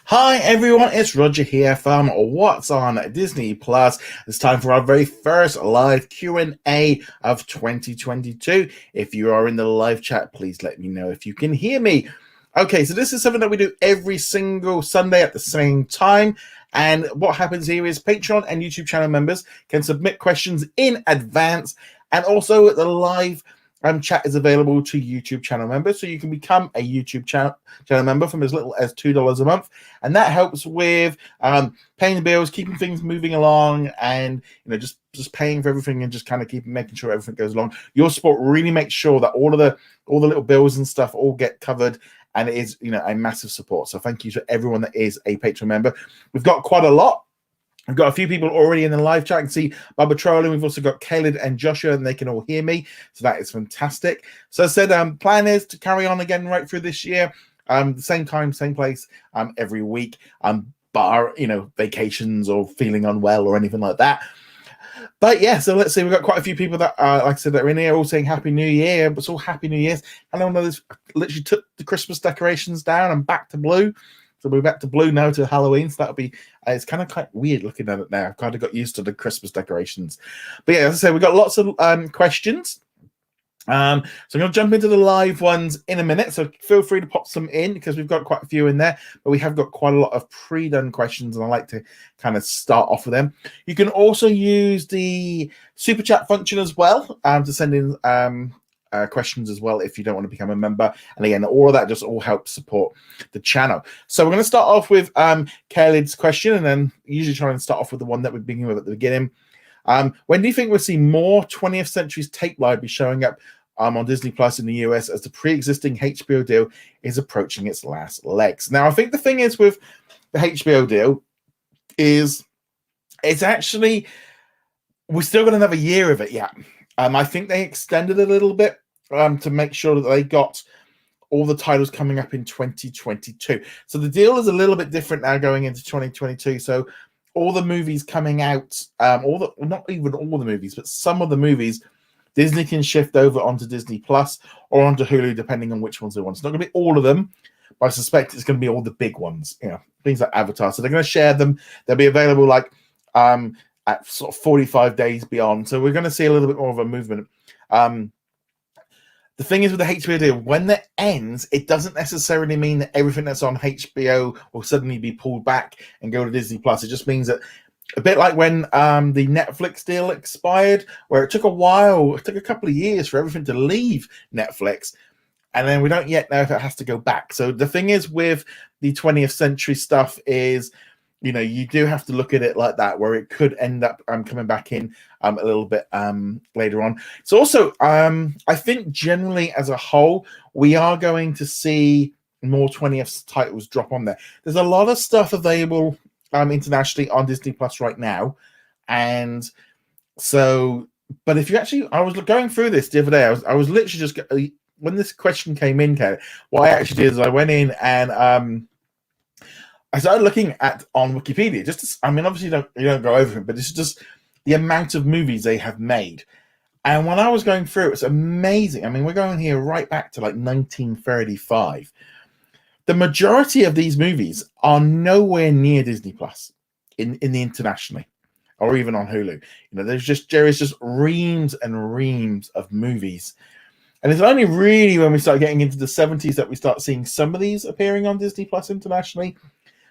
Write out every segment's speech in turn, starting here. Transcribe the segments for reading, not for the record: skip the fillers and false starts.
Hi everyone, it's Roger here from What's on Disney Plus. It's time for our very first live Q&A of 2022. If you are in the live chat, please let me know if you can hear me. Okay, so this is something that we do every single Sunday at the same time. And what happens here is Patreon and YouTube channel members can submit questions in advance, and also the live chat is available to YouTube channel members, so you can become a YouTube channel member from as little as $2 a month, and that helps with paying the bills, keeping things moving along, and just paying for everything and just kind of making sure everything goes along. Your support really makes sure that all the little bills and stuff all get covered, and it is a massive support. So thank you to everyone that is a Patreon member. We've got quite a lot. I've got a few people already in the live chat. I can see Barbara trolling. We've also got Caleb and Joshua, and they can all hear me. So that is fantastic. So I said, plan is to carry on again right through this year. The same time, same place, every week, bar, vacations or feeling unwell or anything like that. But yeah, so let's see. We've got quite a few people that, like I said, that are in here all saying Happy New Year. It's all Happy New Year's. I don't know, this literally took the Christmas decorations down and back to blue. So we're back to blue now to Halloween. So that'll be, it's kind of quite weird looking at it now. I've kind of got used to the Christmas decorations. But yeah, as I said, we've got lots of questions. So I'm going to jump into the live ones in a minute. So feel free to pop some in because we've got quite a few in there. But we have got quite a lot of pre-done questions, and I like to kind of start off with them. You can also use the super chat function as well to send in questions as well if you don't want to become a member. And again, all of that just all helps support the channel. So we're going to start off with Caleb's question, and then usually try and start off with the one that we begin with at the beginning. When do you think we'll see more 20th Century's tape library showing up on Disney Plus in the US as the pre-existing HBO deal is approaching its last legs? Now, I think the thing is with the HBO deal is it's actually, we've still got another year of it yet. I think they extended a little bit to make sure that they got all the titles coming up in 2022. So the deal is a little bit different now going into 2022. So all the movies coming out, not even all the movies, but some of the movies, Disney can shift over onto Disney Plus or onto Hulu, depending on which ones they want. It's not going to be all of them, but I suspect it's going to be all the big ones, things like Avatar. So they're going to share them. They'll be available like at sort of 45 days beyond. So we're going to see a little bit more of a movement. The thing is with the HBO deal, when that ends, it doesn't necessarily mean that everything that's on HBO will suddenly be pulled back and go to Disney Plus. It just means that, a bit like when the Netflix deal expired, where it took a while, it took a couple of years for everything to leave Netflix, and then we don't yet know if it has to go back. So the thing is with the 20th century stuff is, you do have to look at it like that, where it could end up coming back in a little bit later on. So also, I think generally as a whole, we are going to see more 20th titles drop on there. There's a lot of stuff available internationally on Disney Plus right now. And so, but if you actually, I was going through this the other day, I was literally just, when this question came in, Ken, what I actually did is I went in and I started looking on Wikipedia. Obviously you don't go over it, but it's just the amount of movies they have made. And when I was going through, it's amazing. I mean, we're going here right back to like 1935. The majority of these movies are nowhere near Disney Plus in the internationally, or even on Hulu. There is just reams and reams of movies. And it's only really when we start getting into the 70s that we start seeing some of these appearing on Disney Plus internationally.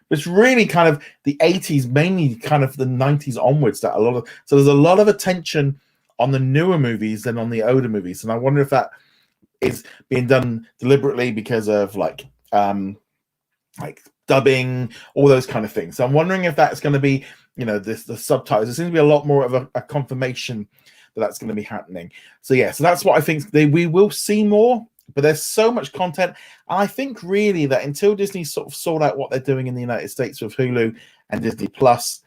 But it's really kind of the 80s, mainly kind of the 90s onwards, that so there's a lot of attention on the newer movies than on the older movies. And I wonder if that is being done deliberately because of like dubbing, all those kind of things. So I'm wondering if that's going to be, the subtitles. There seems to be a lot more of a confirmation that that's going to be happening. So yeah, so that's what I think. We will see more, but there's so much content. And I think really that until Disney sort of sort out what they're doing in the United States with Hulu and Disney Plus,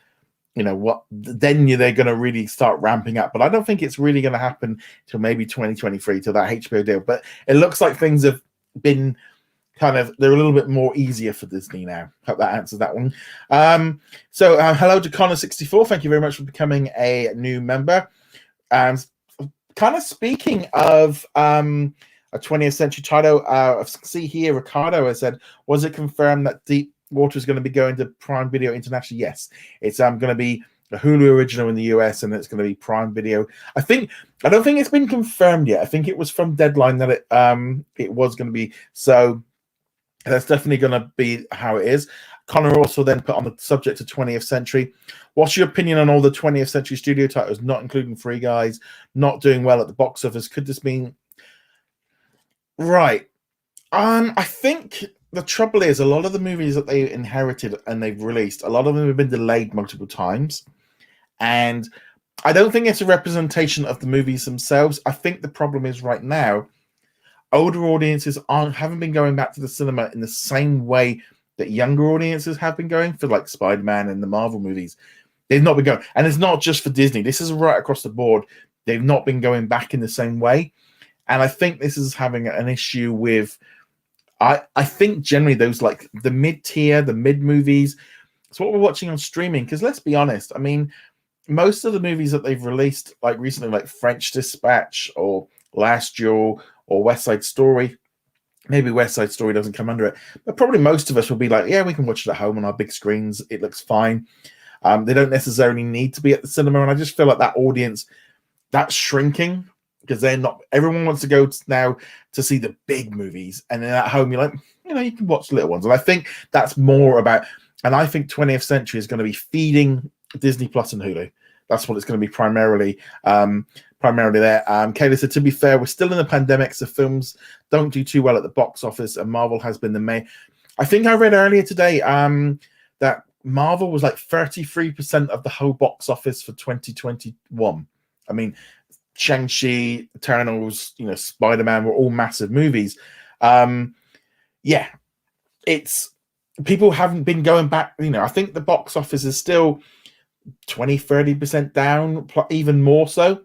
then they're going to really start ramping up. But I don't think it's really going to happen till maybe 2023, till that HBO deal. But it looks like things have been they're a little bit more easier for Disney now. Hope that answers that one. Hello to Connor64. Thank you very much for becoming a new member. And kind of speaking of a 20th century title, see here, Ricardo has said, was it confirmed that Water is going to be going to Prime Video internationally? Yes. It's going to be a Hulu original in the US, and it's going to be Prime Video. I don't think it's been confirmed yet. I think it was from Deadline that it was going to be. So that's definitely going to be how it is. Connor also then put on the subject of 20th Century. What's your opinion on all the 20th Century Studio titles, not including Free Guys, not doing well at the box office? Could this mean... Right. I think the trouble is a lot of the movies that they inherited and they've released, a lot of them have been delayed multiple times. And I don't think it's a representation of the movies themselves. I think the problem is right now, older audiences haven't been going back to the cinema in the same way that younger audiences have been going for like Spider-Man and the Marvel movies. They've not been going, and it's not just for Disney. This is right across the board. They've not been going back in the same way. And I think this is having an issue with, I think generally those like the mid-tier, the mid-movies, it's what we're watching on streaming. Because let's be honest, I mean, most of the movies that they've released like recently, like French Dispatch or Last Duel or West Side Story, maybe West Side Story doesn't come under it, but probably most of us will be like, yeah, we can watch it at home on our big screens. It looks fine. They don't necessarily need to be at the cinema. And I just feel like that audience, that's shrinking because they're not, everyone wants to go now to see the big movies. And then at home, you're like, you can watch little ones. And I think that's more about, and I think 20th Century is going to be feeding Disney Plus and Hulu. That's what it's going to be primarily there. Kayla said, to be fair, we're still in the pandemic, so films don't do too well at the box office, and Marvel has been the main. I think I read earlier today that Marvel was like 33% of the whole box office for 2021. I mean, Shang-Chi, Eternals, Spider-Man were all massive movies. Yeah, it's people haven't been going back. I think the box office is still 20-30% down, even more so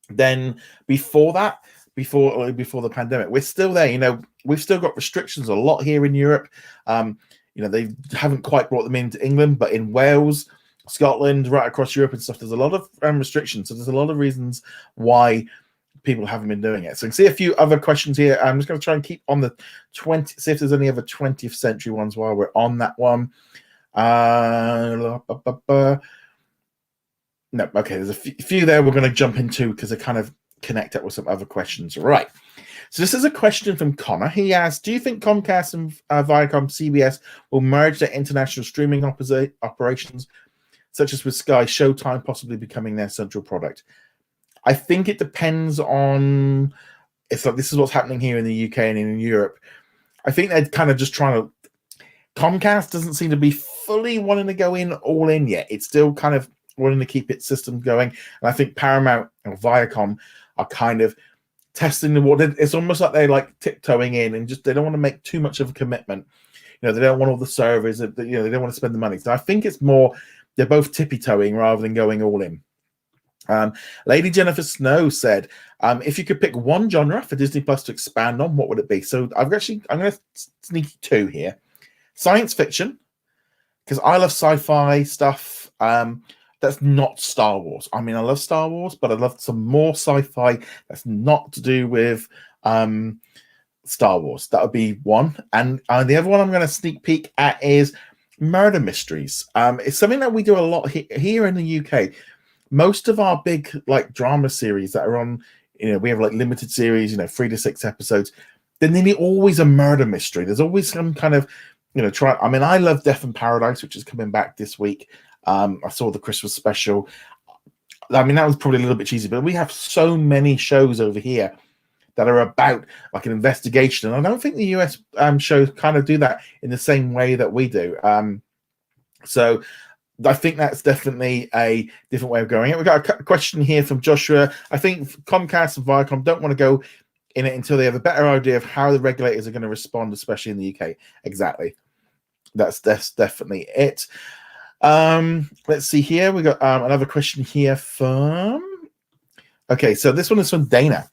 than before that, before the pandemic. We're still there. We've still got restrictions a lot here in Europe. They haven't quite brought them into England, but in Wales, Scotland, right across Europe and stuff, there's a lot of restrictions. So there's a lot of reasons why people haven't been doing it. So you can see a few other questions here. I'm just going to try and keep on the 20, see if there's any other 20th century ones while we're on that one. No, okay, there's a few there we're going to jump into because they kind of connect up with some other questions. Right. So this is a question from Connor. He asks, do you think Comcast and ViacomCBS will merge their international streaming operations, such as with Sky Showtime possibly becoming their central product? I think it depends on, it's like this is what's happening here in the UK and in Europe. I think they're kind of just trying to, Comcast doesn't seem to be fully wanting to go in all in yet. It's still kind of wanting to keep its system going. And I think Paramount or Viacom are kind of testing the water. It's almost like they're like tiptoeing in and just, they don't want to make too much of a commitment. They don't want all the servers, they don't want to spend the money. So I think it's more, they're both tippy-toeing rather than going all in. Lady Jennifer Snow said, if you could pick one genre for Disney Plus to expand on, what would it be? So I'm going to sneak two here. Science fiction, because I love sci-fi stuff. That's not Star Wars. I mean, I love Star Wars, but I love some more sci-fi that's not to do with Star Wars. That would be one. And the other one I'm going to sneak peek at is murder mysteries. It's something that we do a lot here in the UK. Most of our big like drama series that are on, we have like limited series, 3 to 6 episodes. They're nearly always a murder mystery. There's always some kind of, I mean, I love Death in Paradise, which is coming back this week. I saw the Christmas special. I mean, that was probably a little bit cheesy, but we have so many shows over here that are about like an investigation. And I don't think the US shows kind of do that in the same way that we do. So I think that's definitely a different way of going it. We've got a question here from Joshua. I think Comcast and Viacom don't want to go in it until they have a better idea of how the regulators are going to respond, especially in the UK. Exactly. That's definitely it. Let's see here. We got another question here from. Okay, so this one is from Dana,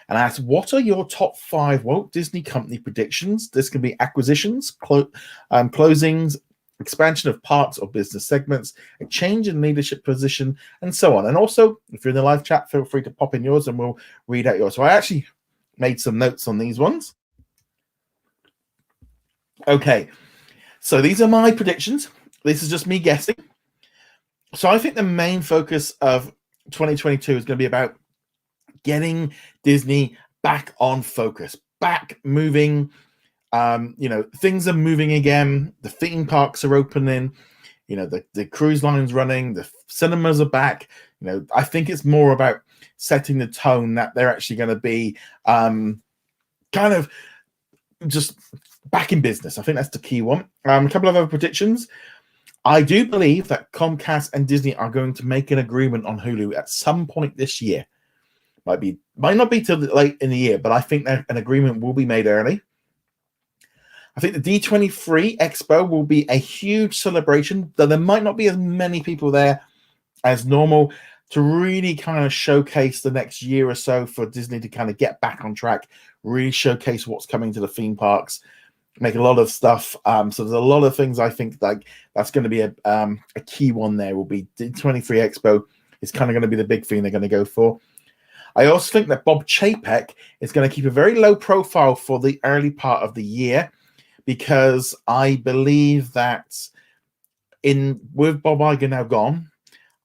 and asks, "What are your top 5 Walt Disney Company predictions? This can be acquisitions, closings, expansion of parts or business segments, a change in leadership position, and so on." And also, if you're in the live chat, feel free to pop in yours, and we'll read out yours. So I actually made some notes on these ones. Okay. So these are my predictions. This is just me guessing. So I think the main focus of 2022 is going to be about getting Disney back on focus, back moving. Things are moving again. The theme parks are opening. The cruise line's running. The cinemas are back. I think it's more about setting the tone that they're actually going to be kind of just back in business. I think that's the key one. A couple of other predictions. I do believe that Comcast and Disney are going to make an agreement on Hulu at some point this year. Might not be till late in the year, but I think that an agreement will be made early. I think the D23 Expo will be a huge celebration, though there might not be as many people there as normal, to really kind of showcase the next year or so for Disney to kind of get back on track, really showcase what's coming to the theme parks, make a lot of stuff. So there's a lot of things I think like that's going to be a key one. There will be D23 Expo is kind of going to be the big thing they're going to go for. I also think that Bob Chapek is going to keep a very low profile for the early part of the year, because I believe that with Bob Iger now gone,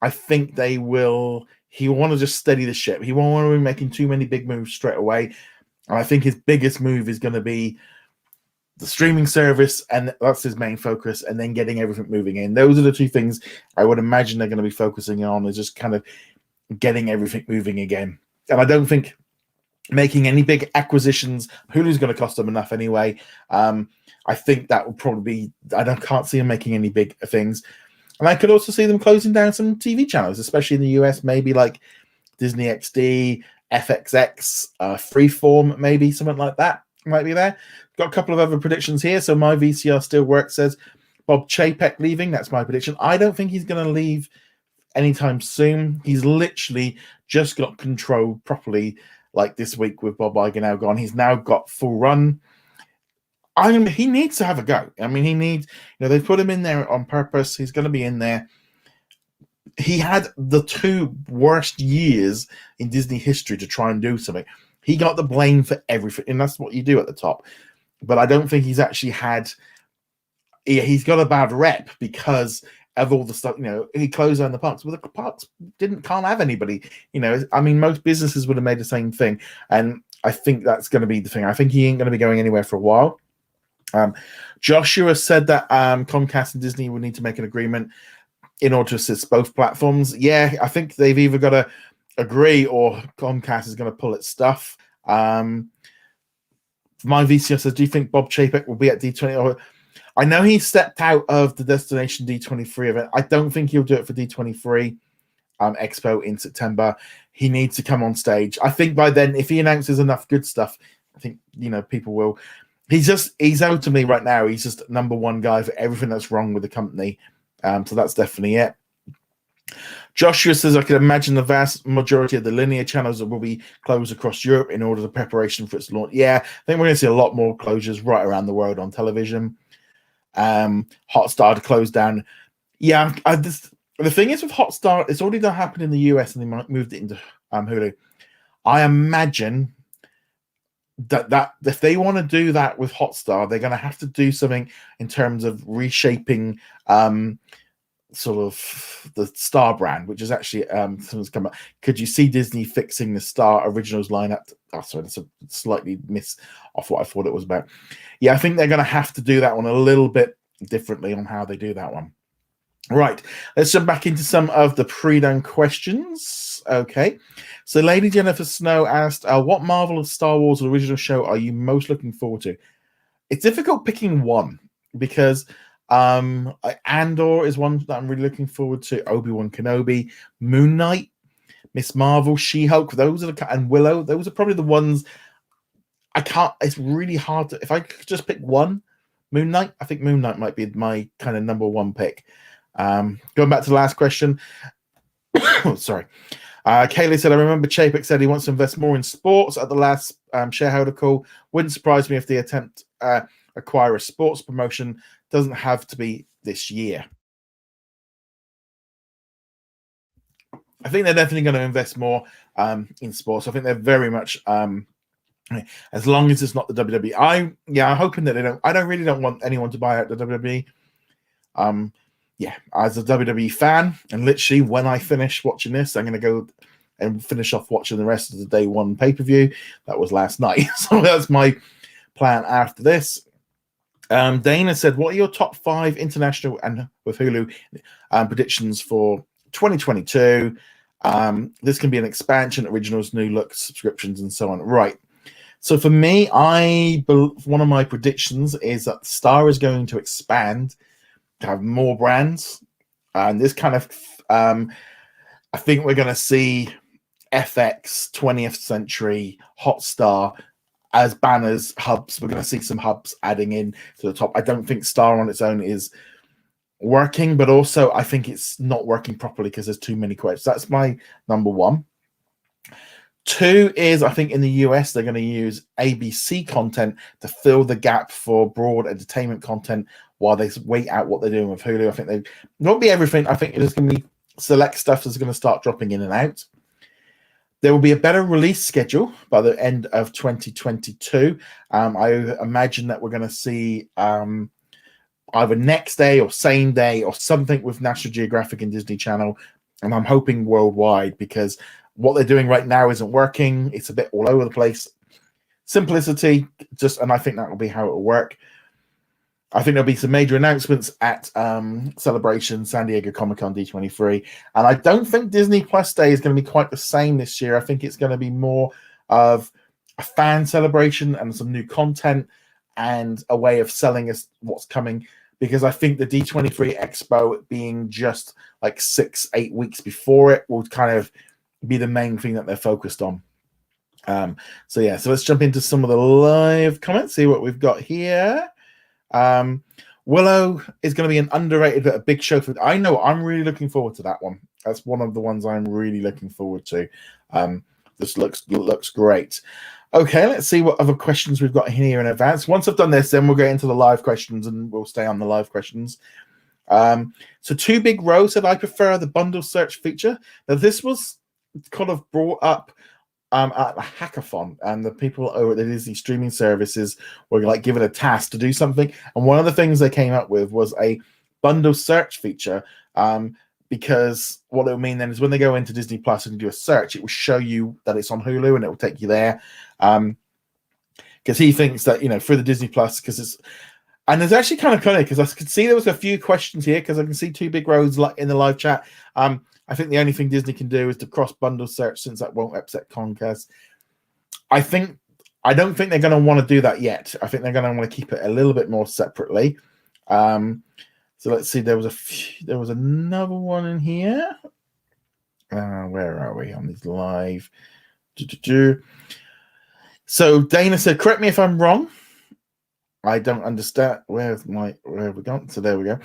I think he will want to just steady the ship. He won't want to be making too many big moves straight away. And I think his biggest move is going to be the streaming service, and that's his main focus, and then getting everything moving in. Those are the two things I would imagine they're going to be focusing on, is just kind of getting everything moving again. And I don't think making any big acquisitions, Hulu's going to cost them enough anyway. I think that will probably be, can't see them making any big things. And I could also see them closing down some TV channels, especially in the US, maybe like Disney XD, FXX, Freeform, maybe something like that might be there. Got a couple of other predictions here. So my VCR still works, says Bob Chapek leaving. That's my prediction. I don't think he's going to leave anytime soon. He's literally just got control properly, like this week with Bob Iger now gone. He's now got full run. He needs to have a go. I mean, he needs, they've put him in there on purpose. He's going to be in there. He had the two worst years in Disney history to try and do something. He got the blame for everything, and that's what you do at the top. But I don't think he's actually he's got a bad rep because of all the stuff. He closed down the parks. Well, the parks can't have anybody. Most businesses would have made the same thing, and I think that's going to be the thing. I think he ain't going to be going anywhere for a while. Joshua said that Comcast and Disney would need to make an agreement in order to assist both platforms. Yeah, I think they've either got to agree or Comcast is going to pull its stuff. My VCR says, do you think Bob Chapek will be at D20? I know he stepped out of the Destination D23 event. I don't think he'll do it for D23 Expo in September. He needs to come on stage. I think by then, if he announces enough good stuff, I think, people will. He's ultimately right now, he's just number one guy for everything that's wrong with the company. So that's definitely it. Joshua says, I can imagine the vast majority of the linear channels will be closed across Europe in order to preparation for its launch. Yeah, I think we're going to see a lot more closures right around the world on television. Hotstar to close down. Yeah, the thing is with Hotstar, it's already happened in the US and they might moved it into Hulu. I imagine that if they want to do that with Hotstar, they're going to have to do something in terms of reshaping sort of the Star brand, which is actually something's come up. Could you see Disney fixing the Star Originals lineup? Oh, sorry, that's a slightly miss off what I thought it was about. Yeah, I think they're going to have to do that one a little bit differently on how they do that one. Right, let's jump back into some of the pre-done questions. Okay, so Lady Jennifer Snow asked, what Marvel of Star Wars original show are you most looking forward to? It's difficult picking one because Andor is one that I'm really looking forward to. Obi-Wan Kenobi, Moon Knight, Miss Marvel, She-Hulk. Those are and Willow. Those are probably the ones I can't. It's really hard to. If I could just pick one, Moon Knight. I think Moon Knight might be my kind of number one pick. Going back to the last question. Sorry. Kaylee said, I remember Chapek said he wants to invest more in sports at the last shareholder call. Wouldn't surprise me if the attempt acquire a sports promotion doesn't have to be this year. I think they're definitely going to invest more in sports. I think they're very much as long as it's not the WWE. I'm hoping that they don't. I really don't want anyone to buy out the WWE. Yeah, as a WWE fan, and literally when I finish watching this, I'm going to go and finish off watching the rest of the day one pay-per-view. That was last night. So that's my plan after this. Dana said, what are your top 5 international and with Hulu predictions for 2022? This can be an expansion, originals, new looks, subscriptions, and so on. Right. So for me, one of my predictions is that Star is going to expand to have more brands. And this kind of, I think we're going to see FX, 20th Century, Hotstar as banners, hubs. We're going to see some hubs adding in to the top. I don't think Star on its own is working, but also I think it's not working properly because there's too many questions. That's my number 1. 2 is, I think in the US, they're going to use ABC content to fill the gap for broad entertainment content while they wait out what they're doing with Hulu. I think they won't be everything. I think there's going to be select stuff that's going to start dropping in and out. There will be a better release schedule by the end of 2022. I imagine that we're going to see either next day or same day or something with National Geographic and Disney Channel. And I'm hoping worldwide, because what they're doing right now isn't working. It's a bit all over the place. Simplicity, and I think that will be how it will work. I think there'll be some major announcements at Celebration, San Diego Comic-Con, D23. And I don't think Disney Plus Day is going to be quite the same this year. I think it's going to be more of a fan celebration and some new content and a way of selling us what's coming. Because I think the D23 Expo being just like 6-8 weeks before it will kind of be the main thing that they're focused on. So let's jump into some of the live comments, see what we've got here. Willow is going to be an underrated but a big show for. I know, I'm really looking forward to that one. That's one of the ones I'm really looking forward to. This looks great. Okay, let's see what other questions we've got here in advance. Once I've done this, then we'll get into the live questions, and we'll stay on the live questions. So Two Big Rose said, I prefer the bundle search feature. Now, this was kind of brought up at a hackathon, and the people over at the Disney streaming services were like given a task to do something. And one of the things they came up with was a bundle search feature. Because what it will mean then is when they go into Disney Plus and do a search, it will show you that it's on Hulu and it will take you there. Because he thinks that, through the Disney Plus, because it's, and it's actually kind of funny because I could see there was a few questions here because I can see Two Big Roads in the live chat. I think the only thing Disney can do is to cross bundle search, since that won't upset Comcast. I don't think they're going to want to do that yet. I think they're going to want to keep it a little bit more separately. So let's see. There was another one in here. Where are we on these live? So Dana said, correct me if I'm wrong. I don't understand. Where have we gone? So there we go.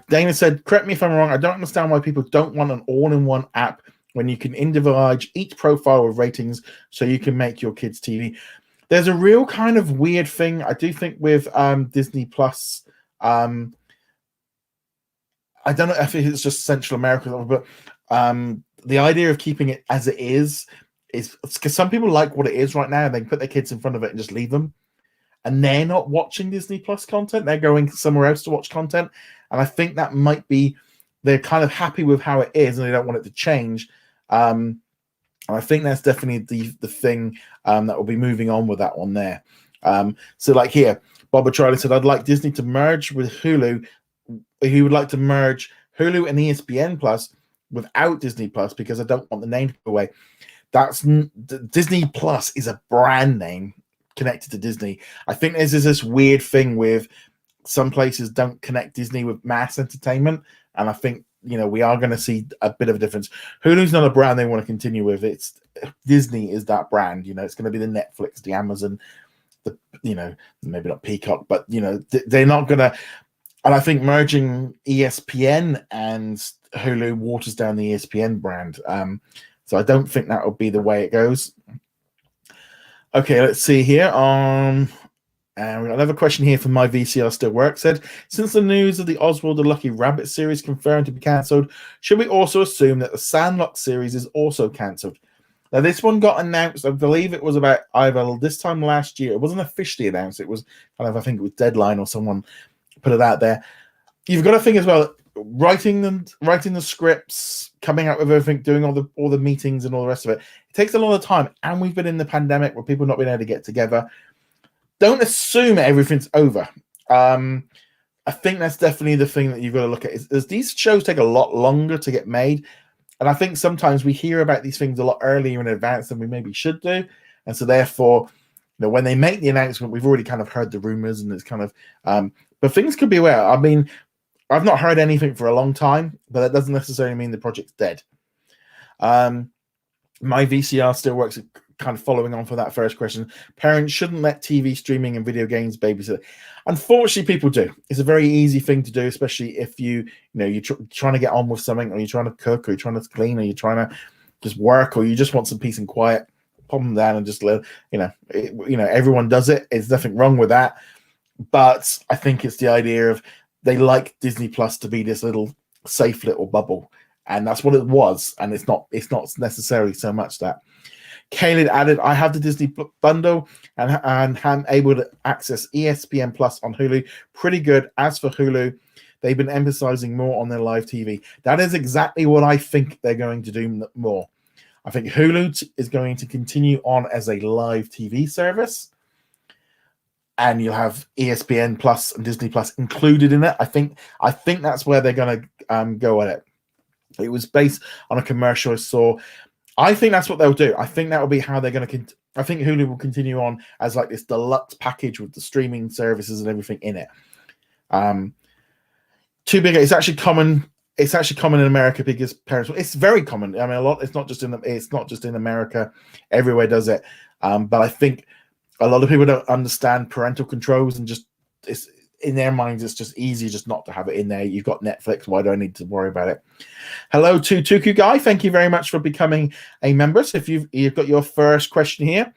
Dana said, correct me if I'm wrong. I don't understand why people don't want an all-in-one app when you can individualize each profile with ratings so you can make your kids' TV. There's a real kind of weird thing, I do think, with Disney Plus. I don't know if it's just Central America, but the idea of keeping it as it is because some people like what it is right now, and they can put their kids in front of it and just leave them. And they're not watching Disney Plus content. They're going somewhere else to watch content. And I think that might be, they're kind of happy with how it is and they don't want it to change. And I think that's definitely the thing that will be moving on with that one there. So like here, Bob Charlie said, I'd like Disney to merge with Hulu. He would like to merge Hulu and ESPN Plus without Disney Plus because I don't want the name to go away. Disney Plus is a brand name connected to Disney. I think there's this weird thing with some places don't connect Disney with mass entertainment, and I think we are going to see a bit of a difference. Hulu's not a brand they want to continue with. It's Disney is that brand. It's going to be the Netflix, the Amazon, the maybe not Peacock, but they're not going to. And I think merging ESPN and Hulu waters down the ESPN brand. So I don't think that will be the way it goes. Okay, let's see here. And we got another question here from My VCR Still Works. Said, since the news of the Oswald the Lucky Rabbit series confirmed to be cancelled, should we also assume that the Sandlot series is also cancelled? Now, this one got announced, I believe it was about either this time last year. It wasn't officially announced. It was kind of, I think it was Deadline or someone put it out there. You've got to think as well, writing the scripts, coming out with everything, doing all the meetings and all the rest of it. It takes a lot of time. And we've been in the pandemic where people have not been able to get together. Don't assume everything's over. I think that's definitely the thing that you've got to look at. Is these shows take a lot longer to get made. And I think sometimes we hear about these things a lot earlier in advance than we maybe should do. And so therefore, when they make the announcement, we've already kind of heard the rumors, and it's kind of, but things could be aware. I mean, I've not heard anything for a long time, but that doesn't necessarily mean the project's dead. My VCR still works, kind of following on from that first question. Parents shouldn't let TV streaming and video games babysit. Unfortunately, people do. It's a very easy thing to do, especially if you're trying to get on with something, or you're trying to cook, or you're trying to clean, or you're trying to just work, or you just want some peace and quiet. Pop them down and just let everyone does it. There's nothing wrong with that, but I think it's the idea of they like Disney Plus to be this little safe little bubble, and that's what it was. And it's not necessarily so much that. Caleb added, I have the Disney bundle and I'm able to access ESPN Plus on Hulu. Pretty good. As for Hulu, they've been emphasizing more on their live TV. That is exactly what I think they're going to do more. I think Hulu is going to continue on as a live TV service, and you'll have ESPN Plus and Disney Plus included in it. I think that's where they're going to go at it. It was based on a commercial I saw. I think that's what they'll do. I think that will be how they're going to. I think Hulu will continue on as like this deluxe package with the streaming services and everything in it. Too big. It's actually common. It's actually common in America because parents. It's very common. I mean, a lot. It's not just in America. Everywhere does it. But I think a lot of people don't understand parental controls, and just it's in their minds. It's just easy just not to have it in there. You've got Netflix. Why do I need to worry about it? Hello to Tuku Guy. Thank you very much for becoming a member. So if you've got your first question here.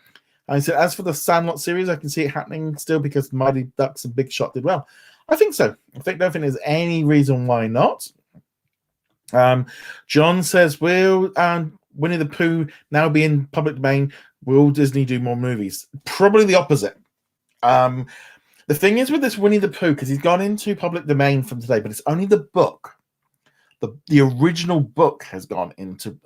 I said, as for the Sandlot series, I can see it happening still because Mighty Ducks and Big Shot did well. I think so. I don't think there's any reason why not. John says, will Winnie the Pooh now be in public domain? Will Disney do more movies? Probably the opposite. The thing is with this Winnie the Pooh, because he's gone into public domain from today, but it's only the book. The original book has gone into...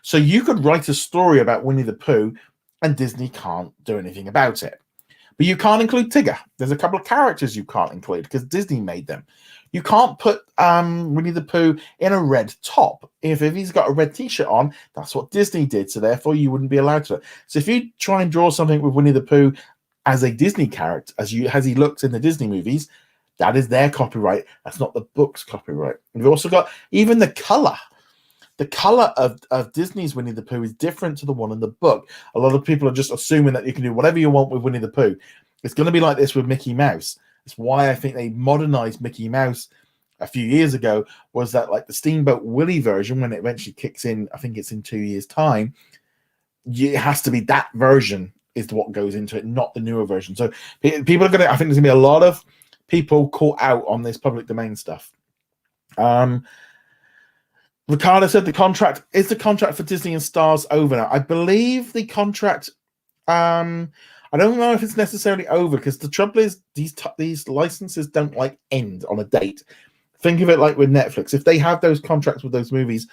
so you could write a story about Winnie the Pooh, and Disney can't do anything about it. But you can't include Tigger. There's a couple of characters you can't include because Disney made them. You can't put Winnie the Pooh in a red top. If he's got a red t-shirt on, that's what Disney did. So therefore, you wouldn't be allowed to. So if you try and draw something with Winnie the Pooh as a Disney character, as he looks in the Disney movies, that is their copyright. That's not the book's copyright. And we've also got even the color. The color of Disney's Winnie the Pooh is different to the one in the book. A lot of people are just assuming that you can do whatever you want with Winnie the Pooh. It's going to be like this with Mickey Mouse. That's why I think they modernized Mickey Mouse a few years ago, was that like the Steamboat Willie version, when it eventually kicks in, I think it's in 2 years' time, it has to be that version is what goes into it, not the newer version. So people are going to, I think there's going to be a lot of people caught out on this public domain stuff. Ricardo said the contract for Disney and Stars over now. I believe the contract, I don't know if it's necessarily over, because the trouble is these licenses don't like end on a date. Think of it like with Netflix. If they have those contracts with those movies,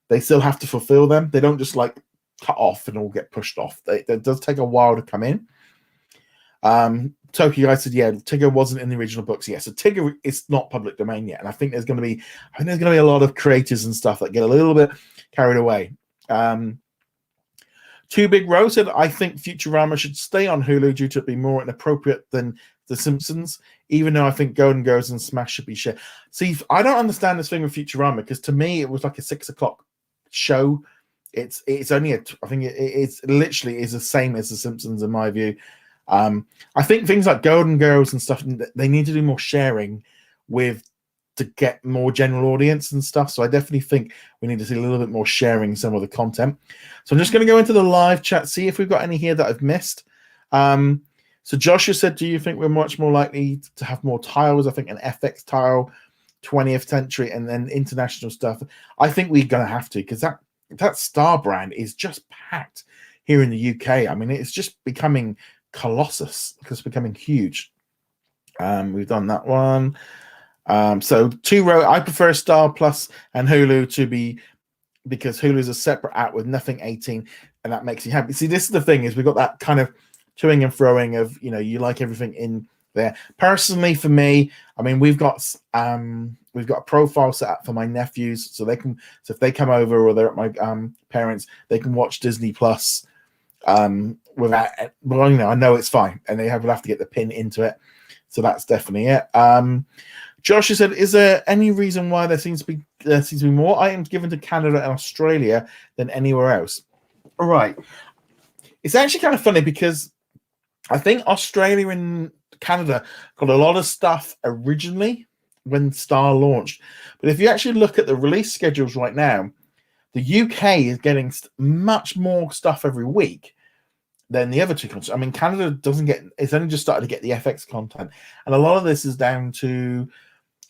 they still have to fulfill them. They don't just like cut off and all get pushed off. It does take a while to come in. Tokyo, I said, yeah, Tigger wasn't in the original books yet. So Tigger is not public domain yet. And I think there's going to be a lot of creators and stuff that get a little bit carried away. Too Big Rose said, I think Futurama should stay on Hulu due to it being more inappropriate than The Simpsons, even though I think Golden Girls and Smash should be shared. See, I don't understand this thing with Futurama, because to me, it was like a 6 o'clock show. It's only I think it's literally is the same as The Simpsons in my view. I think things like Golden Girls and stuff, they need to do more sharing to get more general audience and stuff. So I definitely think we need to see a little bit more sharing some of the content. So I'm just going to go into the live chat, see if we've got any here that I've missed. So Joshua said, do you think we're much more likely to have more tiles? I think an FX tile, 20th century, and then international stuff. I think we're going to have to, because that Star brand is just packed here in the UK. I mean, it's just becoming colossus because it's becoming huge. We've done that one. So I prefer Star Plus and Hulu to be, because Hulu is a separate app with nothing 18, and that makes you happy. See, this is the thing, is we've got that kind of toing and froing of, you like everything in there. Personally, for me, I mean, we've got a profile set up for my nephews, so if they come over or they're at my parents, they can watch Disney Plus without. Well, I know it's fine, and they will have to get the pin into it. So that's definitely it. Josh has said, is there any reason why there seems to be more items given to Canada and Australia than anywhere else? All right. It's actually kind of funny because I think Australia and Canada got a lot of stuff originally when Star launched. But if you actually look at the release schedules right now, the UK is getting much more stuff every week than the other two countries. I mean, Canada it's only just started to get the FX content. And a lot of this is down to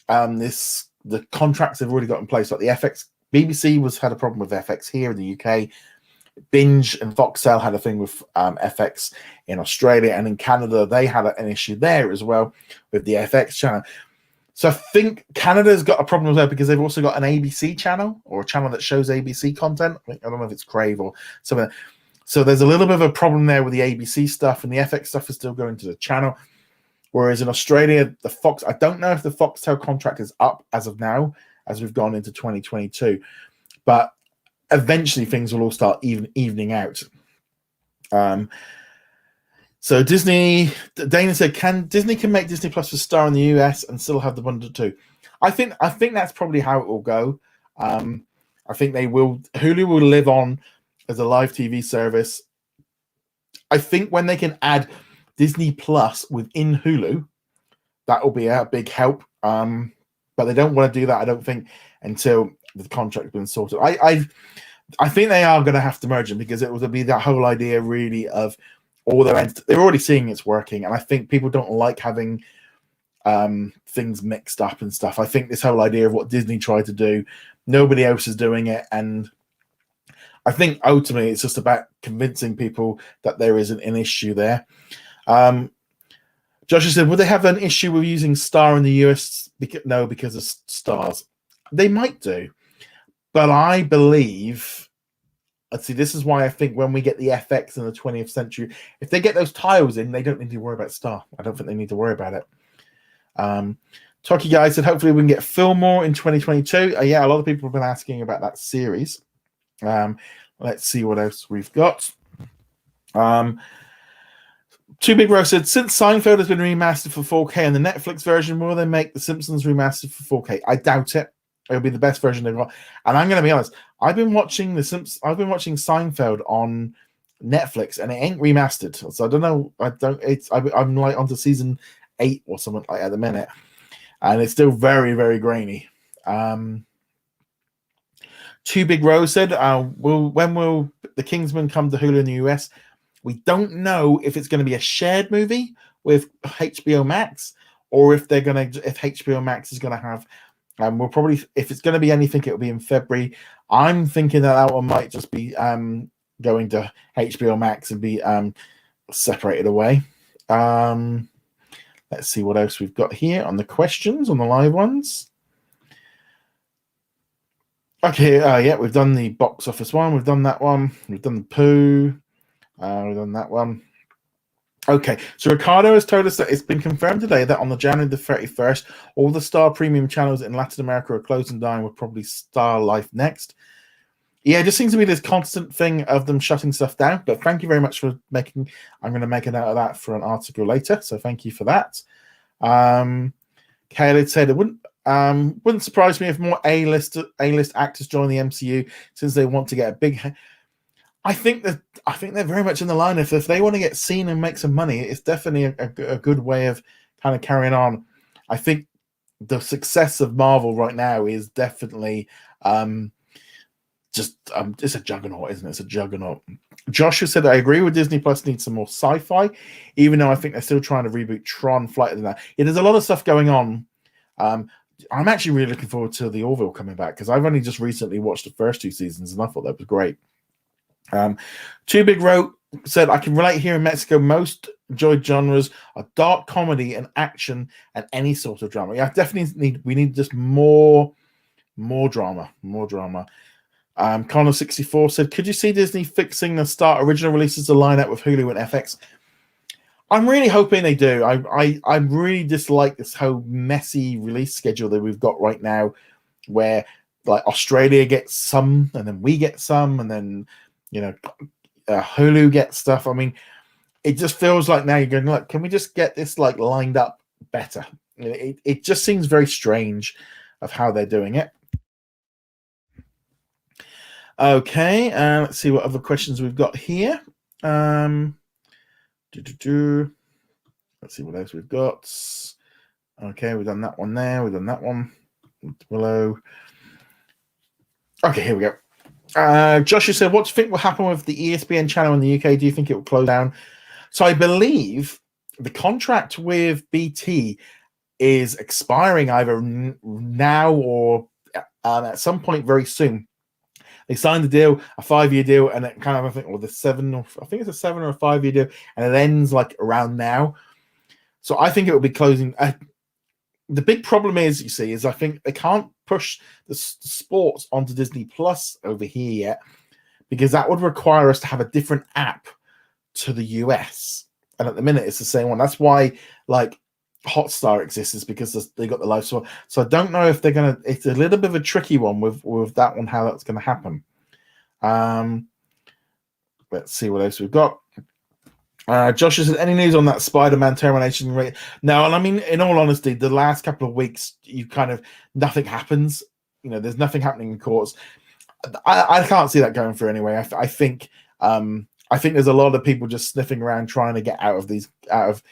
the contracts they've already got in place. Like the FX, BBC had a problem with FX here in the UK. Binge and Foxtel had a thing with FX in Australia, and in Canada they had an issue there as well with the FX channel. So I think Canada's got a problem there because they've also got an ABC channel, or a channel that shows ABC content. I don't know if it's Crave or something. So there's a little bit of a problem there with the ABC stuff, and the FX stuff is still going to the channel. Whereas in Australia, I don't know if the Foxtel contract is up as of now, as we've gone into 2022, but eventually things will all start evening out. So Disney, Dana said, Disney can make Disney Plus for Star in the US and still have the bundle too. I think that's probably how it will go. I think Hulu will live on as a live TV service. I think when they can add Disney Plus within Hulu, that will be a big help. But they don't want to do that, I don't think, until the contract's been sorted. I think they are going to have to merge them, because it will be that whole idea really of all their ends. They're already seeing it's working, and I think people don't like having things mixed up and stuff. I think this whole idea of what Disney tried to do, nobody else is doing it, and I think ultimately it's just about convincing people that there isn't an issue there. Josh said, would they have an issue with using Star in the US? No, because of Stars. They might do. But I believe, let's see, this is why I think when we get the FX in the 20th century, if they get those tiles in, they don't need to worry about Star. I don't think they need to worry about it. Toki Guy said, hopefully we can get Fillmore in 2022. Yeah, a lot of people have been asking about that series. Let's see what else we've got. Two Big Rose said, since Seinfeld has been remastered for 4K and the Netflix version, will they make The Simpsons remastered for 4K? I doubt it. It'll be the best version they've got. And I'm going to be honest, I've been watching Seinfeld on Netflix, and it ain't remastered. So I don't know. I'm like onto season 8 or something like at the minute, and it's still very, very grainy. Two Big Rose said, when will The Kingsman come to Hulu in the US? We don't know if it's going to be a shared movie with HBO Max, or if HBO Max is going to have. We'll probably, if it's going to be anything, it'll be in February. I'm thinking that one might just be going to HBO Max and be separated away. Let's see what else we've got here on the questions, on the live ones. Okay, yeah, we've done the box office one. We've done that one. We've done the poo. We've done that one. Okay, so Ricardo has told us that it's been confirmed today that on the January the 31st, all the Star Premium channels in Latin America are closing down, with probably Star Life next. Yeah, it just seems to be this constant thing of them shutting stuff down. But thank you very much for making. I'm going to make a note of that for an article later. So thank you for that. Khaled said it wouldn't surprise me if more A-list actors join the MCU, since they want to get a big. I think they're very much in the line. If they want to get seen and make some money, it's definitely a good way of kind of carrying on. I think the success of Marvel right now is definitely it's a juggernaut, isn't it? It's a juggernaut. Joshua said, I agree with Disney Plus needs some more sci-fi, even though I think they're still trying to reboot Tron, Flight of the Night. Yeah, there's a lot of stuff going on. I'm actually really looking forward to the Orville coming back, because I've only just recently watched the first 2 seasons and I thought that was great. Too Big wrote said, I can relate here in Mexico. Most enjoyed genres are dark comedy and action and any sort of drama. Yeah, definitely we need just more drama. Connor64 said, could you see Disney fixing the start original releases to line up with Hulu and FX? I'm really hoping they do. I really dislike this whole messy release schedule that we've got right now, where like Australia gets some and then we get some, and then Hulu gets stuff. I mean, it just feels like now you're going, look, can we just get this like lined up better? It just seems very strange of how they're doing it. Okay, let's see what other questions we've got here. Let's see what else we've got. Okay, we've done that one there. We've done that one below. Okay, here we go. Joshua said, what do you think will happen with the ESPN channel in the UK? Do you think it will close down? So I believe the contract with BT is expiring either now or at some point very soon. They signed the deal, a 5-year deal, and it kind of, I think it's a 7 or a 5-year deal, and it ends like around now. So I think it will be closing. The big problem is, you see, is I think they can't push the sports onto Disney Plus over here yet, because that would require us to have a different app to the US. And at the minute, it's the same one. That's why, like, Hotstar exists, is because they got the live sport. So I don't know if they're gonna. It's a little bit of a tricky one with that one, how that's going to happen. Let's see what else we've got. Josh says, any news on that Spider-Man termination rate? No, and I mean, in all honesty, the last couple of weeks, nothing happens. There's nothing happening in courts. I can't see that going through anyway. I think there's a lot of people just sniffing around trying to get out of.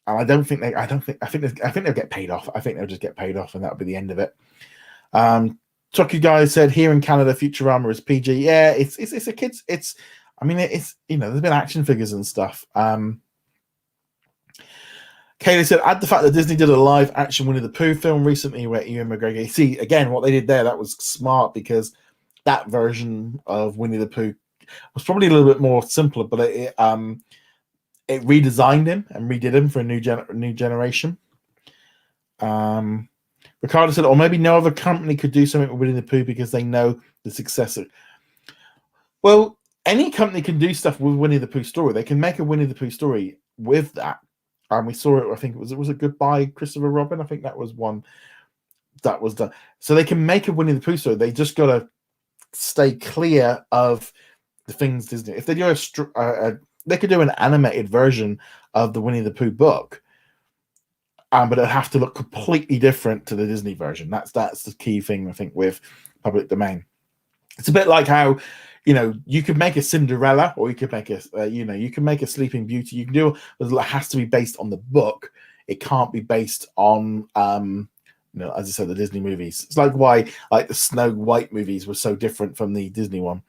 And I think they'll get paid off. I think they'll just get paid off, and that'll be the end of it. Chucky guy said, here in Canada, Futurama is PG. Yeah, it's a kids. There's been action figures and stuff. Kaylee said, add the fact that Disney did a live action Winnie the Pooh film recently where Ewan McGregor. See, again, what they did there, that was smart, because that version of Winnie the Pooh was probably a little bit more simpler, but it redesigned him and redid him for a new generation. Ricardo said, or maybe no other company could do something with Winnie the Pooh because they know the successor. Well, any company can do stuff with Winnie the Pooh story. They can make a Winnie the Pooh story with that. We saw it, I think it was a Goodbye Christopher Robin. I think that was one that was done. So they can make a Winnie the Pooh story. They just got to stay clear of the things Disney. If they do they could do an animated version of the Winnie the Pooh book, but it'll have to look completely different to the Disney version. That's the key thing, I think, with public domain. It's a bit like how, you could make a Cinderella, or you could make you can make a Sleeping Beauty. You can do, but it has to be based on the book. It can't be based on, as I said, the Disney movies. It's like why, like the Snow White movies were so different from the Disney one.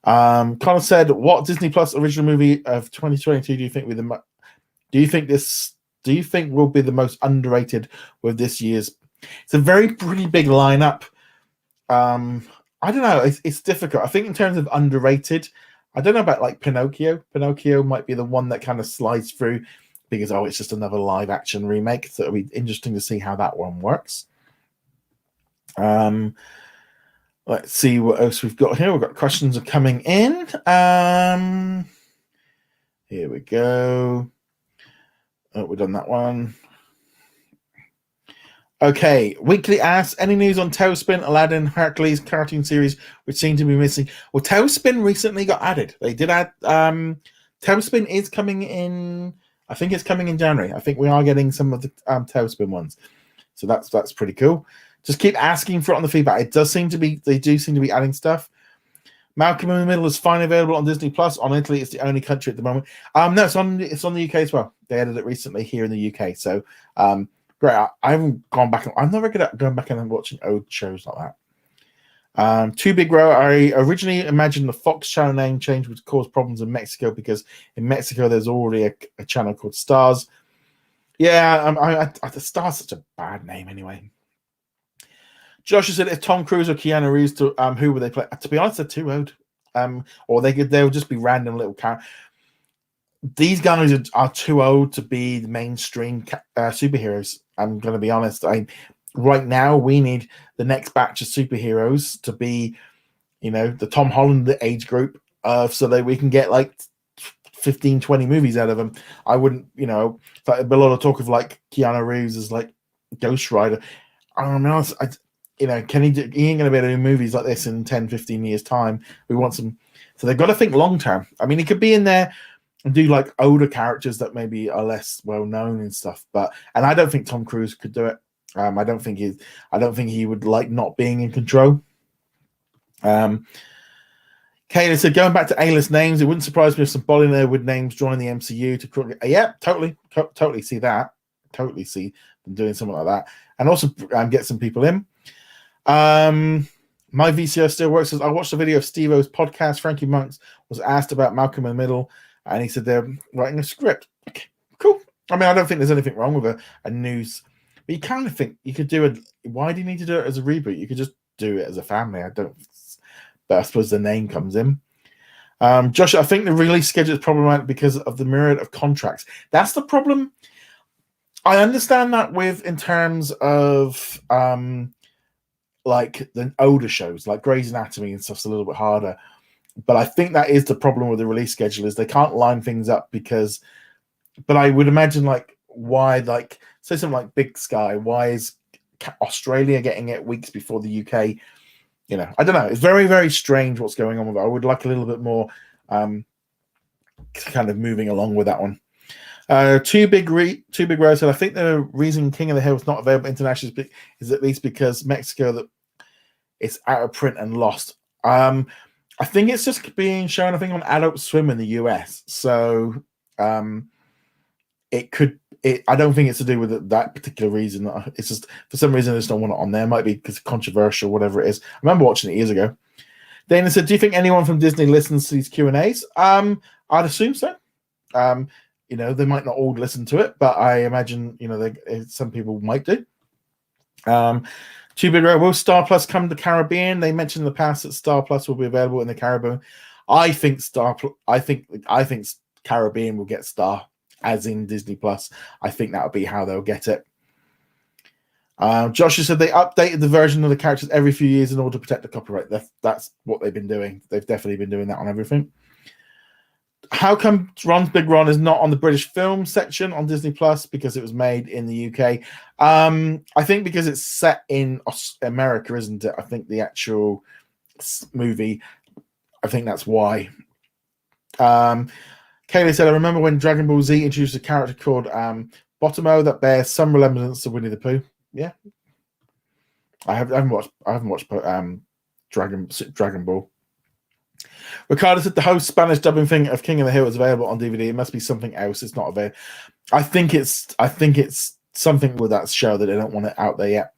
Connor said, what Disney Plus original movie of 2022 do you think will be the most underrated with this year's? It's a pretty big lineup. I don't know. It's difficult. I think in terms of underrated, I don't know about like Pinocchio. Pinocchio might be the one that kind of slides through because, it's just another live action remake. So it'll be interesting to see how that one works. Let's see what else we've got here. We've got questions are coming in. Here we go. We've done that one. Okay, Weekly asks, any news on Tailspin, Aladdin, Hercules cartoon series, which seem to be missing? Well, Tailspin recently got added. They did add. Tailspin is coming in. I think it's coming in January. I think we are getting some of the Tailspin ones, so that's pretty cool. Just keep asking for it on the feedback. They do seem to be adding stuff. Malcolm in the Middle is finally available on Disney Plus. On Italy, it's the only country at the moment. No, it's on the UK as well. They added it recently here in the UK. So great. I haven't gone back. I'm never good at going back and watching old shows like that. Too Big Row. I originally imagined the Fox channel name change would cause problems in Mexico, because in Mexico there's already a channel called Stars. Yeah, the Stars is such a bad name anyway. Josh said if Tom Cruise or Keanu Reeves, who would they play? To be honest, they're too old. Or they'll just be random little characters. These guys are too old to be the mainstream superheroes. I'm going to be honest. Right now, we need the next batch of superheroes to be, the Tom Holland age group, so that we can get like 15, 20 movies out of them. I wouldn't, a lot of talk of like Keanu Reeves as like Ghost Rider. I don't know. He ain't going to be able to do movies like this in 10, 15 years' time. We want some. So they've got to think long term. I mean, he could be in there and do like older characters that maybe are less well known and stuff. And I don't think Tom Cruise could do it. I don't think he would like not being in control. Kayla said, going back to A-list names, it wouldn't surprise me if some Bollywood names join the MCU to yeah, totally see that. Totally see them doing something like that. And also get some people in. My VCR still works. I watched a video of Steve-O's podcast. Frankie Monks was asked about Malcolm in the Middle, and he said they're writing a script. Okay, cool. I mean, I don't think there's anything wrong with a news, but you kind of think you could do why do you need to do it as a reboot? You could just do it as a family. But I suppose the name comes in. Josh, I think the release schedule is problematic because of the myriad of contracts. That's the problem. I understand that in terms of like the older shows, like Grey's Anatomy and stuff's a little bit harder. But I think that is the problem with the release schedule, is they can't line things up but I would imagine like why, like say something like Big Sky, why is Australia getting it weeks before the UK? I don't know. It's very, very strange what's going on with it. I would like a little bit more kind of moving along with that one. Too Big Rose said, I think the reason King of the Hill is not available internationally is at least because Mexico that it's out of print and lost. I think it's just being shown, I think, on Adult Swim in the US. So it could. I don't think it's to do with that particular reason. It's just for some reason I just don't want it on there. It might be because it's controversial, whatever it is. I remember watching it years ago. Dana said, "Do you think anyone from Disney listens to these Q&As?" I'd assume so. They might not all listen to it, but I imagine some people might do. Too Big Road, will Star Plus come to the Caribbean? They mentioned in the past that Star Plus will be available in the Caribbean. I think Caribbean will get Star, as in Disney Plus. I think that'll be how they'll get it. Joshua said they updated the version of the characters every few years in order to protect the copyright. That's what they've been doing. They've definitely been doing that on everything. How come Ron's Big Ron is not on the British film section on Disney Plus? Because it was made in the UK. I think because it's set in America, isn't it? I think the actual movie, I think that's why. Kaylee said, I remember when Dragon Ball Z introduced a character called Bottomo that bears some resemblance to Winnie the Pooh. Yeah. I haven't watched Dragon Ball. Ricardo said the whole Spanish dubbing thing of King of the Hill is available on DVD. It must be something else. It's not available. I think it's something with that show that they don't want it out there yet.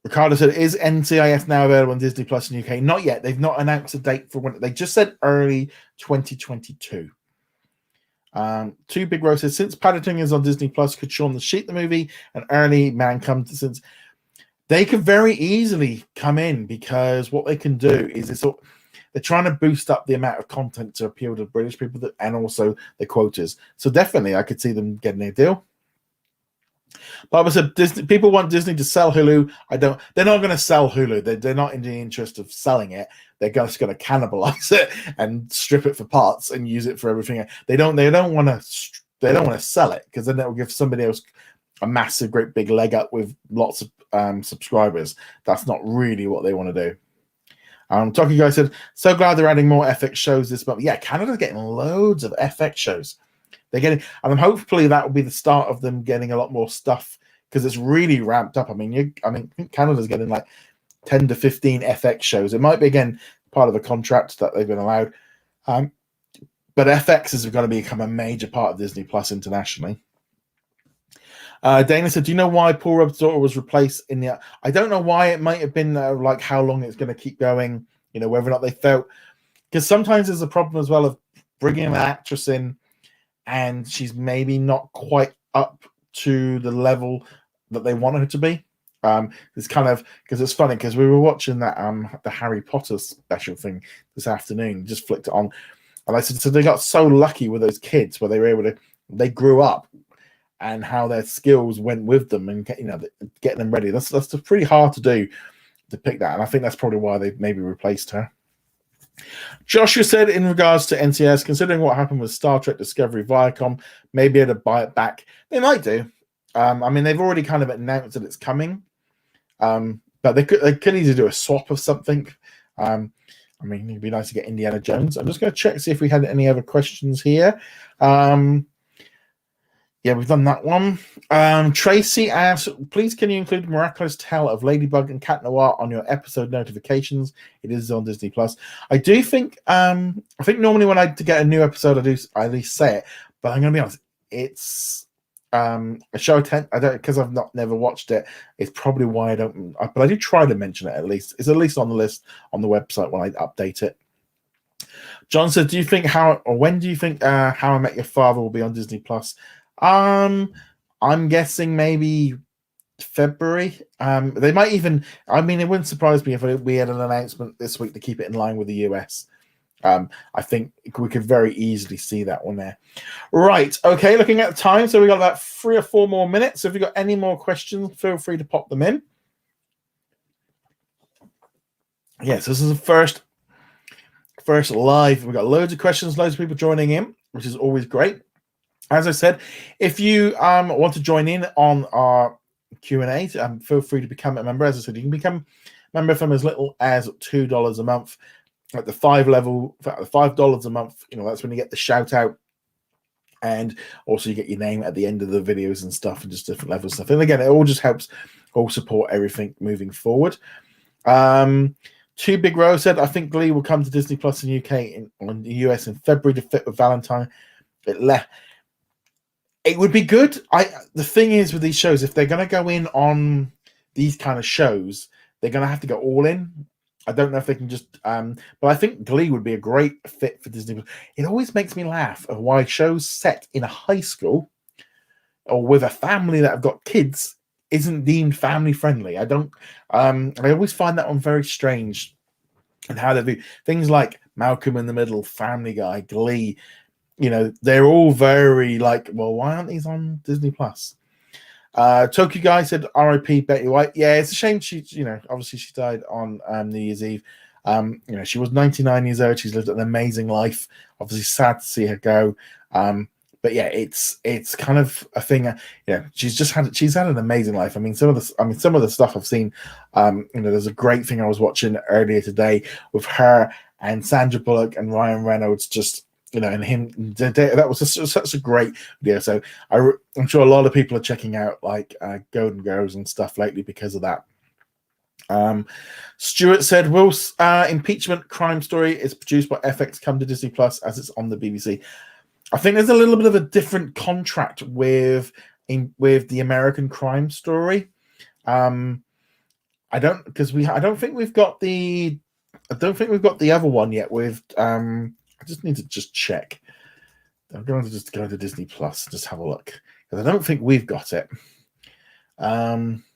Ricardo said, is NCIS now available on Disney Plus in UK? Not yet. They've not announced a date for when. They just said early 2022. Too Big Rose says, since Paddington is on Disney Plus, could Shaun the Sheep the movie and Early Man come to since they could very easily come in, because what they can do is they're trying to boost up the amount of content to appeal to British people and also the quotas. So definitely I could see them getting a deal. Barbara said, people want Disney to sell Hulu. They're not going to sell Hulu. They're not in the interest of selling it. They're just going to cannibalize it and strip it for parts and use it for everything. They don't want to sell it, because then that will give somebody else a massive, great big leg up with lots of subscribers. That's not really what they want to do. Talking Guy said, so glad they're adding more FX shows this month. Yeah, Canada's getting loads of FX shows. They're getting, and hopefully that will be the start of them getting a lot more stuff, because it's really ramped up. I think Canada's getting like 10 to 15 FX shows. It might be, again, part of the contract that they've been allowed. But FX is going to become a major part of Disney Plus internationally. Dana said, do you know why Paul Rudd's daughter was replaced in the... I don't know why. It might have been like how long it's going to keep going, whether or not they felt... Because sometimes there's a problem as well of bringing an actress in and she's maybe not quite up to the level that they want her to be. It's kind of because it's funny because we were watching that the Harry Potter special thing this afternoon. Just flicked it on, and I said, so they got so lucky with those kids where they were able to, they grew up, and how their skills went with them, and getting them ready. That's pretty hard to do, to pick that, and I think that's probably why they maybe replaced her. Joshua said, in regards to NCS, considering what happened with Star Trek Discovery Viacom, maybe able to buy it back. They might do. I mean, they've already kind of announced that it's coming, but they could easily do a swap of something. I mean, it'd be nice to get Indiana Jones. I'm just going to check see if we had any other questions here. Yeah, we've done that one. Tracy asks, please can you include Miraculous Tale of Ladybug and Cat Noir on your episode notifications? It is on Disney Plus. I do think I think normally when I get a new episode, I at least say it, but I'm gonna be honest, it's a show I don't, because I've never watched it. It's probably why I don't, but I do try to mention it at least. It's at least on the list on the website when I update it. John said, when do you think How I Met Your Father will be on Disney Plus? I'm guessing maybe February. They might even, I mean, it wouldn't surprise me if we had an announcement this week to keep it in line with the US. I think we could very easily see that one there. Right, okay, looking at the time, so we got about 3 or 4 more minutes. So if you've got any more questions, feel free to pop them in. Yes, this is the first live. We've got loads of questions, loads of people joining in, which is always great. As I said, if you want to join in on our Q&A, feel free to become a member. As I said, you can become a member from as little as $2 a month. At the $5 a month, that's when you get the shout out, and also you get your name at the end of the videos and stuff, and just different levels of stuff. And again, it all just helps all support everything moving forward. Two Big Rose said, I think Glee will come to Disney Plus in UK on the US in February to fit with Valentine. It would be good. The thing is with these shows, if they're going to go in on these kind of shows, they're going to have to go all in. I don't know if they can just, but I think Glee would be a great fit for Disney. It always makes me laugh of why shows set in a high school or with a family that have got kids isn't deemed family friendly. I always find that one very strange, and how they do things like Malcolm in the Middle, Family Guy, Glee. They're all very like, well, why aren't these on Disney Plus? Tokyo Guy said, R.I.P. Betty White. Yeah, it's a shame she, obviously she died on New Year's Eve. She was 99 years old. She's lived an amazing life. Obviously sad to see her go. But yeah, it's kind of a thing. She's had an amazing life. I mean, some of the stuff I've seen. There's a great thing I was watching earlier today with her and Sandra Bullock and Ryan Reynolds. Just and him. That was such a great video. So I'm sure a lot of people are checking out like Golden Girls and stuff lately because of that. Stuart said, will Impeachment Crime Story is produced by FX come to Disney Plus as it's on the BBC? I think there's a little bit of a different contract with the American Crime Story. I don't think we've got the other one yet with I just need to check. I'm going to just go to Disney Plus and just have a look, because I don't think we've got it. OJ,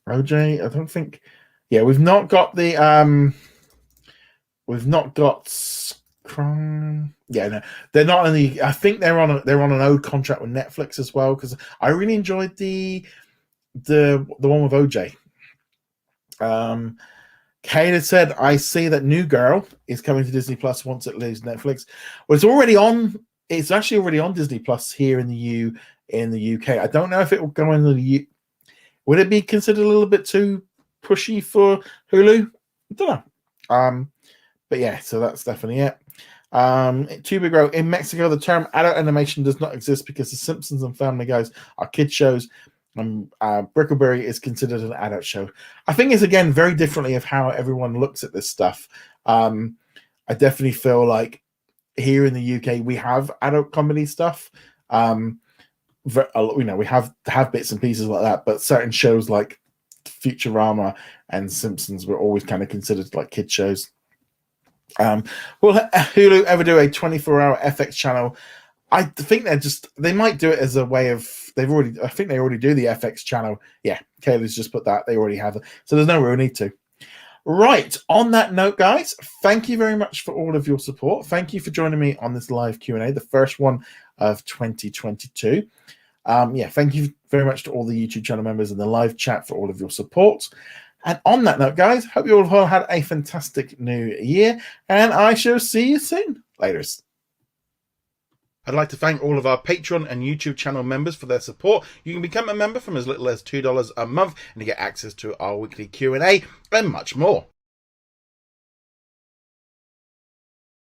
I don't think. Yeah, we've not got the. We've not got crime. Yeah, no, they're not on the. I think they're on an old contract with Netflix as well, because I really enjoyed the one with OJ. Kate had said, I see that New Girl is coming to Disney Plus once it leaves Netflix. Well, it's already on. It's actually already on Disney Plus here in the UK. I don't know if it will go into the Would it be considered a little bit too pushy for Hulu? I don't know. But yeah, so that's definitely it. Too Big Row. In Mexico, the term adult animation does not exist because The Simpsons and Family Guys are kid shows. Brickleberry is considered an adult show. I think it's, again, very differently of how everyone looks at this stuff. I definitely feel like here in the UK we have adult comedy stuff. We have bits and pieces like that, but certain shows like Futurama and Simpsons were always kind of considered like kid shows. Will Hulu ever do a 24-hour FX channel? I think they might do it as a way of, I think they already do the FX channel. Yeah, Kayla's just put that. They already have it. So there's no real need to. Right, on that note, guys, thank you very much for all of your support. Thank you for joining me on this live Q&A, the first one of 2022. Thank you very much to all the YouTube channel members in the live chat for all of your support. And on that note, guys, hope you all have had a fantastic new year, and I shall see you soon. Laters. I'd like to thank all of our Patreon and YouTube channel members for their support. You can become a member from as little as $2 a month, and you get access to our weekly Q&A and much more.